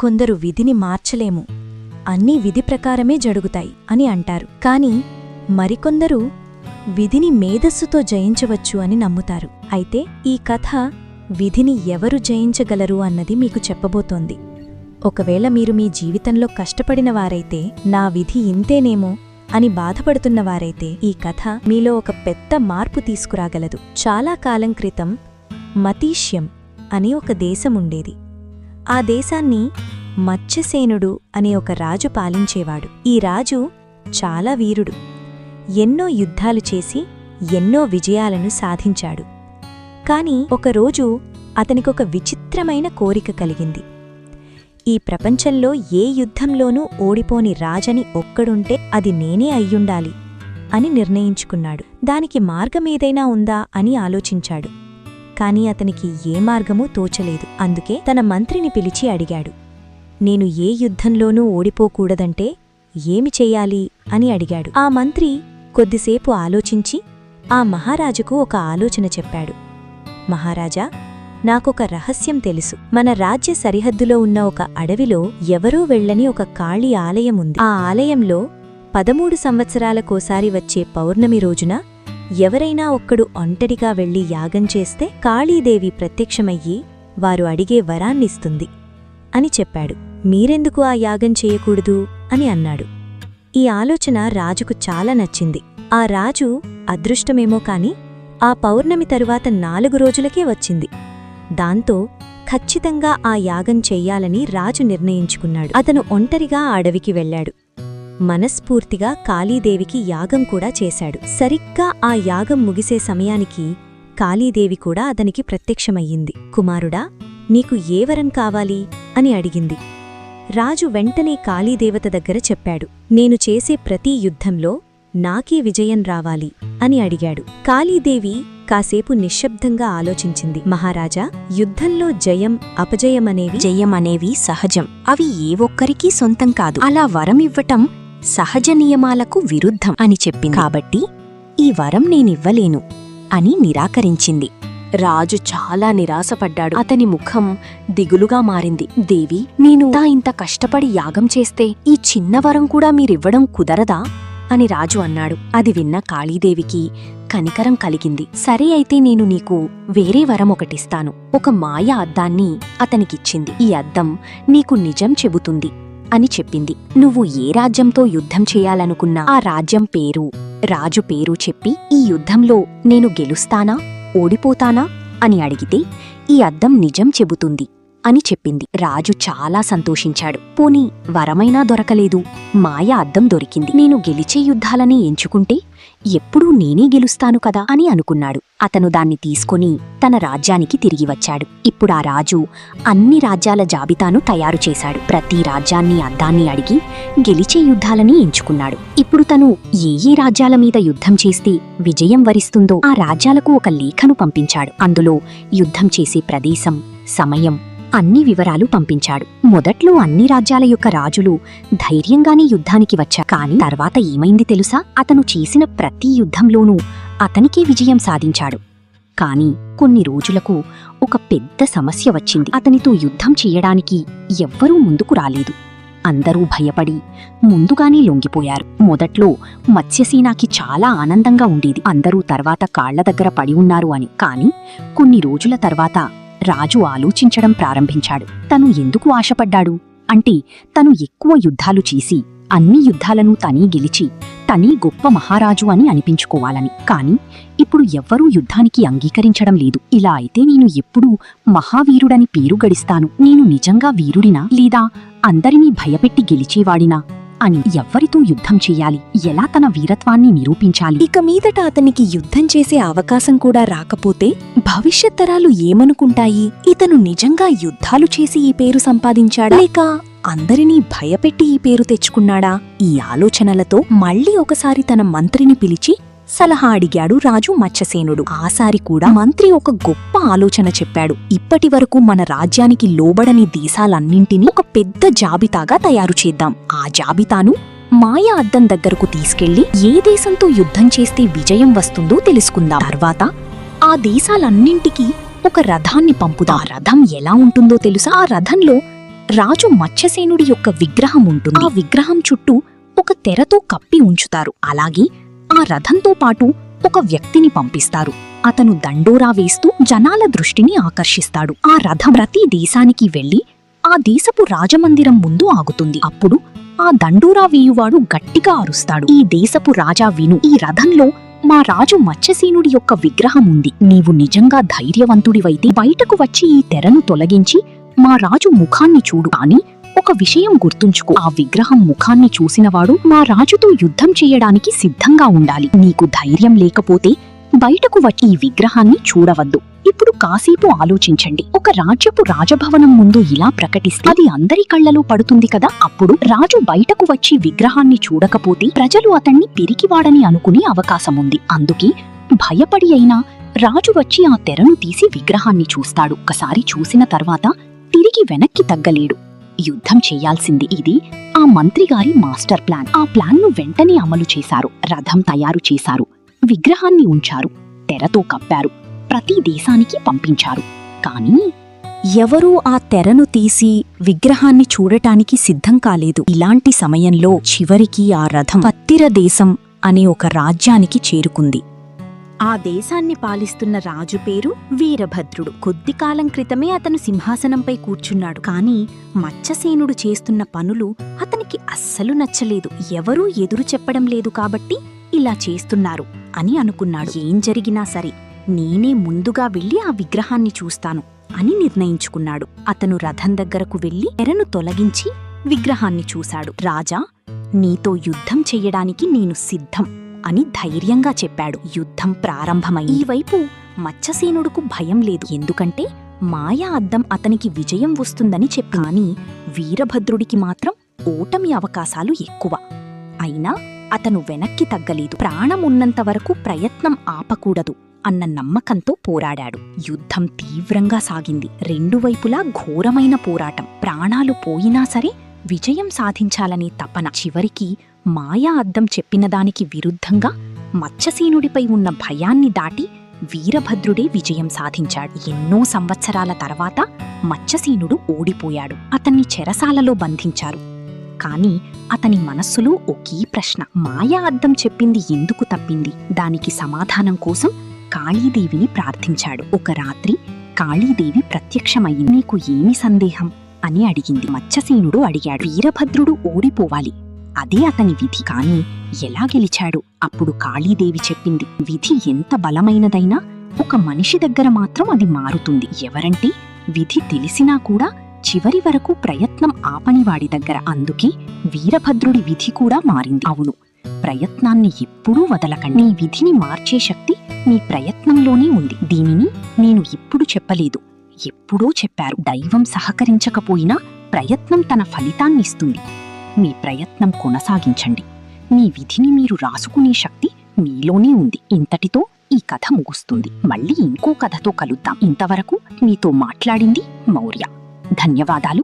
కొందరు విధిని మార్చలేము, అన్నీ విధి ప్రకారమే జరుగుతాయి అని అంటారు. కాని మరికొందరు విధిని మేధస్సుతో జయించవచ్చు అని నమ్ముతారు. అయితే ఈ కథ విధిని ఎవరు జయించగలరు అన్నది మీకు చెప్పబోతోంది. ఒకవేళ మీరు మీ జీవితంలో కష్టపడిన వారైతే, నా విధి ఇంతేనేమో అని బాధపడుతున్నవారైతే ఈ కథ మీలో ఒక పెద్ద మార్పు తీసుకురాగలదు. చాలా కాలం క్రితం మతీష్యం అని ఒక దేశముండేది. ఆ దేశాన్ని మత్స్యసేనుడు అనే ఒక రాజు పాలించేవాడు. ఈ రాజు చాలా వీరుడు. ఎన్నో యుద్ధాలు చేసి ఎన్నో విజయాలను సాధించాడు. కాని ఒకరోజు అతనికొక విచిత్రమైన కోరిక కలిగింది. ఈ ప్రపంచంలో ఏ యుద్ధంలోనూ ఓడిపోని రాజని ఒక్కడుంటే అది నేనే అయ్యుండాలి అని నిర్ణయించుకున్నాడు. దానికి మార్గమేదైనా ఉందా అని ఆలోచించాడు. కాని అతనికి ఏ మార్గమూ తోచలేదు. అందుకే తన మంత్రిని పిలిచి అడిగాడు, నేను ఏ యుద్ధంలోనూ ఓడిపోకూడదంటే ఏమి చెయ్యాలి అని అడిగాడు. ఆ మంత్రి కొద్దిసేపు ఆలోచించి ఆ మహారాజుకు ఒక ఆలోచన చెప్పాడు. మహారాజా, నాకొక రహస్యం తెలుసు. మన రాజ్య సరిహద్దులో ఉన్న ఒక అడవిలో ఎవరూ వెళ్ళని ఒక ఖాళీ ఆలయం ఉంది. ఆ ఆలయంలో 13 సంవత్సరాలకోసారి వచ్చే పౌర్ణమి రోజున ఎవరైనా ఒక్కడు ఒంటరిగా వెళ్లి యాగం చేస్తే కాళీదేవి ప్రత్యక్షమయ్యి వారు అడిగే వరాన్నిస్తుంది అని చెప్పాడు. మీరెందుకు ఆ యాగం చేయకూడదు అని అన్నాడు. ఈ ఆలోచన రాజుకు చాలా నచ్చింది. ఆ రాజు అదృష్టమేమో కాని ఆ పౌర్ణమి తరువాత 4 రోజులకే వచ్చింది. దాంతో ఖచ్చితంగా ఆ యాగం చెయ్యాలని రాజు నిర్ణయించుకున్నాడు. అతను ఒంటరిగా ఆ అడవికి వెళ్లాడు. మనస్ఫూర్తిగా కాళీదేవికి యాగం కూడా చేశాడు. సరిగ్గా ఆ యాగం ముగిసే సమయానికి కాళీదేవి కూడా అతనికి ప్రత్యక్షమయ్యింది. కుమారుడా, నీకు ఏ వరం కావాలి అని అడిగింది. రాజు వెంటనే కాళీదేవత దగ్గర చెప్పాడు, నేను చేసే ప్రతి యుద్ధంలో నాకే విజయం రావాలి అని అడిగాడు. కాళీదేవి కాసేపు నిశ్శబ్దంగా ఆలోచించింది. మహారాజా, యుద్ధంలో జయమనేవి సహజం. అవి ఏ ఒక్కరికీ సొంతం కాదు. అలా వరం ఇవ్వటం సహజ నియమాలకు విరుద్ధం అని చెప్పింది. కాబట్టి ఈ వరం నేనివ్వలేను అని నిరాకరించింది. రాజు చాలా నిరాశపడ్డాడు. అతని ముఖం దిగులుగా మారింది. దేవి, నేను ఇంత కష్టపడి యాగం చేస్తే ఈ చిన్న వరం కూడా మీరివ్వడం కుదరదా అని రాజు అన్నాడు. అది విన్న కాళీదేవికి కనికరం కలిగింది. సరే, అయితే నేను నీకు వేరే వరం ఒకటిస్తాను. ఒక మాయ అద్దాన్ని అతనికిచ్చింది. ఈ అద్దం నీకు నిజం చెబుతుంది అని చెప్పింది. నువ్వు ఏ రాజ్యంతో యుద్ధం చేయాలనుకున్నా ఆ రాజ్యం పేరు, రాజు పేరు చెప్పి ఈ యుద్ధంలో నేను గెలుస్తానా ఓడిపోతానా అని అడిగితే ఈ అద్దం నిజం చెబుతుంది అని చెప్పింది. రాజు చాలా సంతోషించాడు. పోనీ వరమైనా దొరకలేదు, మాయ అద్దం దొరికింది. నేను గెలిచే యుద్ధాలని ఎంచుకుంటే ఎప్పుడూ నేనే గెలుస్తాను కదా అని అనుకున్నాడు. అతను దాన్ని తీసుకుని తన రాజ్యానికి తిరిగి వచ్చాడు. ఇప్పుడు ఆ రాజు అన్ని రాజ్యాల జాబితాను తయారు చేశాడు. ప్రతి రాజ్యాన్ని అద్దాన్ని అడిగి గెలిచే యుద్ధాలని ఎంచుకున్నాడు. ఇప్పుడు తను ఏ రాజ్యాల మీద యుద్ధం చేస్తే విజయం వరిస్తుందో ఆ రాజ్యాలకు ఒక లేఖను పంపించాడు. అందులో యుద్ధం చేసే ప్రదేశం, సమయం, అన్ని వివరాలు పంపించాడు. మొదట్లో అన్ని రాజ్యాల యొక్క రాజులు ధైర్యంగానే యుద్ధానికి వచ్చారు. కాని తర్వాత ఏమైంది తెలుసా? అతను చేసిన ప్రతి యుద్ధంలోనూ అతనికే విజయం సాధించాడు. కాని కొన్ని రోజులకు ఒక పెద్ద సమస్య వచ్చింది. అతనితో యుద్ధం చెయ్యడానికి ఎవ్వరూ ముందుకు రాలేదు. అందరూ భయపడి ముందుగానే లొంగిపోయారు. మొదట్లో మత్స్యసేనకి చాలా ఆనందంగా ఉండేది. అందరూ తర్వాత కాళ్ల దగ్గర పడి ఉన్నారు అని. కాని కొన్ని రోజుల తర్వాత రాజు ఆలోచించడం ప్రారంభించాడు. తను ఎందుకు ఆశపడ్డాడు అంటే తను ఎక్కువ యుద్ధాలు చేసి అన్ని యుద్ధాలను తనే గెలిచి తనే గొప్ప మహారాజు అని అనిపించుకోవాలని. కాని ఇప్పుడు ఎవ్వరూ యుద్ధానికి అంగీకరించడం లేదు. ఇలా అయితే నేను ఎప్పుడూ మహావీరుడని పేరు గడిస్తాను. నేను నిజంగా వీరుడినా లేదా అందరినీ భయపెట్టి గెలిచేవాడినా అని ఎవ్వరితో యుద్ధం చెయ్యాలి, ఎలా తన వీరత్వాన్ని నిరూపించాలి? ఇక మీదట అతనికి యుద్ధం చేసే అవకాశం కూడా రాకపోతే భవిష్యత్ తరాలు ఏమనుకుంటాయి? ఇతను నిజంగా యుద్ధాలు చేసి ఈ పేరు సంపాదించాడా లేక అందరినీ భయపెట్టి ఈ పేరు తెచ్చుకున్నాడా? ఈ ఆలోచనలతో మళ్లీ ఒకసారి తన మంత్రిని పిలిచి సలహా అడిగాడు రాజు మత్స్యసేనుడు. ఆసారి కూడా మంత్రి ఒక గొప్ప ఆలోచన చెప్పాడు. ఇప్పటివరకు మన రాజ్యానికి లోబడని దేశాలన్నింటినీ ఒక పెద్ద జాబితాగా తయారు చేద్దాం. ఆ జాబితాను మాయా అద్దం దగ్గరకు తీసుకెళ్లి ఏ దేశంతో యుద్ధం చేస్తే విజయం వస్తుందో తెలుసుకుందాం. తర్వాత ఆ దేశాలన్నింటికీ ఒక రథాన్ని పంపుదాం. ఆ రథం ఎలా ఉంటుందో తెలుసా? ఆ రథంలో రాజు మత్స్యసేనుడి యొక్క విగ్రహం ఉంటుంది. ఆ విగ్రహం చుట్టూ ఒక తెరతో కప్పి ఉంచుతారు. అలాగే ఆ రథంతో పాటు ఒక వ్యక్తిని పంపిస్తారు. అతను దండోరా వేస్తూ జనాల దృష్టిని ఆకర్షిస్తాడు. ఆ రథం ప్రతి దేశానికి వెళ్లి ఆ దేశపు రాజమందిరం ముందు ఆగుతుంది. అప్పుడు ఆ దండోరా వేయువాడు గట్టిగా అరుస్తాడు, ఈ దేశపు రాజా విను, ఈ రథంలో మా రాజు మత్స్యసేనుడి యొక్క విగ్రహం ఉంది. నీవు నిజంగా ధైర్యవంతుడివైతే బయటకు వచ్చి ఈ తెరను తొలగించి మా రాజు ముఖాన్ని చూడు. కాని ఒక విషయం గుర్తుంచుకో, ఆ విగ్రహం ముఖాన్ని చూసినవాడు మా రాజుతో యుద్ధం చేయడానికి సిద్ధంగా ఉండాలి. నీకు ధైర్యం లేకపోతే బయటకు వచ్చి ఈ విగ్రహాన్ని చూడవద్దు. ఇప్పుడు కాసేపు ఆలోచించండి. ఒక రాజ్యపు రాజభవనం ముందు ఇలా ప్రకటిస్తే అది అందరి కళ్లలో పడుతుంది కదా. అప్పుడు రాజు బయటకు వచ్చి విగ్రహాన్ని చూడకపోతే ప్రజలు అతన్ని పిరికివాడని అనుకునే అవకాశముంది. అందుకే భయపడి అయినా రాజు వచ్చి ఆ తెరను తీసి విగ్రహాన్ని చూస్తాడు. ఒకసారి చూసిన తర్వాత తిరిగి వెనక్కి తగ్గలేడు. యుద్ధం చెయ్యాల్సింది. ఇది ఆ మంత్రిగారి మాస్టర్ ప్లాన్. ఆ ప్లాన్ను వెంటనే అమలు చేశారు. రథం తయారు చేశారు, విగ్రహాన్ని ఉంచారు, తెరతో కప్పారు, ప్రతి దేశానికి పంపించారు. కాని ఎవరూ ఆ తెరను తీసి విగ్రహాన్ని చూడటానికి సిద్ధం కాలేదు. ఇలాంటి సమయంలో చివరికి ఆ రథం పత్తిర దేశం అనే ఒక రాజ్యానికి చేరుకుంది. ఆ దేశాన్ని పాలిస్తున్న రాజు పేరు వీరభద్రుడు. కొద్ది కాలం క్రితమే అతను సింహాసనంపై కూర్చున్నాడు. కాని మత్స్యసేనుడు చేస్తున్న పనులు అతనికి అస్సలు నచ్చలేదు. ఎవరూ ఎదురు చెప్పడం లేదు కాబట్టి ఇలా చేస్తున్నారు అని అనుకున్నాడు. ఏం జరిగినా సరే నేనే ముందుగా వెళ్లి ఆ విగ్రహాన్ని చూస్తాను అని నిర్ణయించుకున్నాడు. అతను రథం దగ్గరకు వెళ్లి తెరను తొలగించి విగ్రహాన్ని చూశాడు. రాజా, నీతో యుద్ధం చెయ్యడానికి నేను సిద్ధం అని ధైర్యంగా చెప్పాడు. యుద్ధం ప్రారంభమైంది. ఈ వైపు మత్స్యసేనుడుకు భయం లేదు. ఎందుకంటే మాయా అద్దం అతనికి విజయం వస్తుందని చెప్పాని వీరభద్రుడికి మాత్రం ఓటమి అవకాశాలు ఎక్కువ. అయినా అతను వెనక్కి తగ్గలేదు. ప్రాణమున్నంత వరకు ప్రయత్నం ఆపకూడదు అన్న నమ్మకంతో పోరాడాడు. యుద్ధం తీవ్రంగా సాగింది. రెండు వైపులా ఘోరమైన పోరాటం. ప్రాణాలు పోయినా సరే విజయం సాధించాలనే తపన. చివరికి మాయా అద్దం చెప్పినదానికి విరుద్ధంగా మత్స్యసేనుడిపై ఉన్న భయాన్ని దాటి వీరభద్రుడే విజయం సాధించాడు. ఎన్నో సంవత్సరాల తర్వాత మత్స్యసేనుడు ఓడిపోయాడు. అతన్ని చెరసాలలో బంధించారు. కాని అతని మనస్సులో ఒకే ప్రశ్న, మాయా అద్దం చెప్పింది ఎందుకు తప్పింది? దానికి సమాధానం కోసం కాళీదేవిని ప్రార్థించాడు. ఒక రాత్రి కాళీదేవి ప్రత్యక్షమయ్యింది. నీకు ఏమి సందేహం అని అడిగింది. మత్స్యసేనుడు అడిగాడు, వీరభద్రుడు ఓడిపోవాలి, అదే అతని విధి. కాని ఎలా గెలిచాడు? అప్పుడు కాళీదేవి చెప్పింది, విధి ఎంత బలమైనదైనా ఒక మనిషి దగ్గర మాత్రం అది మారుతుంది. ఎవరంటే విధి తెలిసినా కూడా చివరి వరకు ప్రయత్నం ఆపనివాడి దగ్గర. అందుకే వీరభద్రుడి విధి కూడా మారింది. అవును, ప్రయత్నాన్ని ఎప్పుడూ వదలకండి. నీ విధిని మార్చే శక్తి నీ ప్రయత్నంలోనే ఉంది. దీనిని నేను ఇప్పుడు చెప్పలేదు, ఎప్పుడో చెప్పారు. దైవం సహకరించకపోయినా ప్రయత్నం తన ఫలితాన్నిస్తుంది. మీ ప్రయత్నం కొనసాగించండి. మీ విధిని మీరు రాసుకునే శక్తి మీలోనే ఉంది. ఇంతటితో ఈ కథ ముగుస్తుంది. మళ్ళీ ఇంకో కథతో కలుద్దాం. ఇంతవరకు మీతో మాట్లాడింది మౌర్య. ధన్యవాదాలు.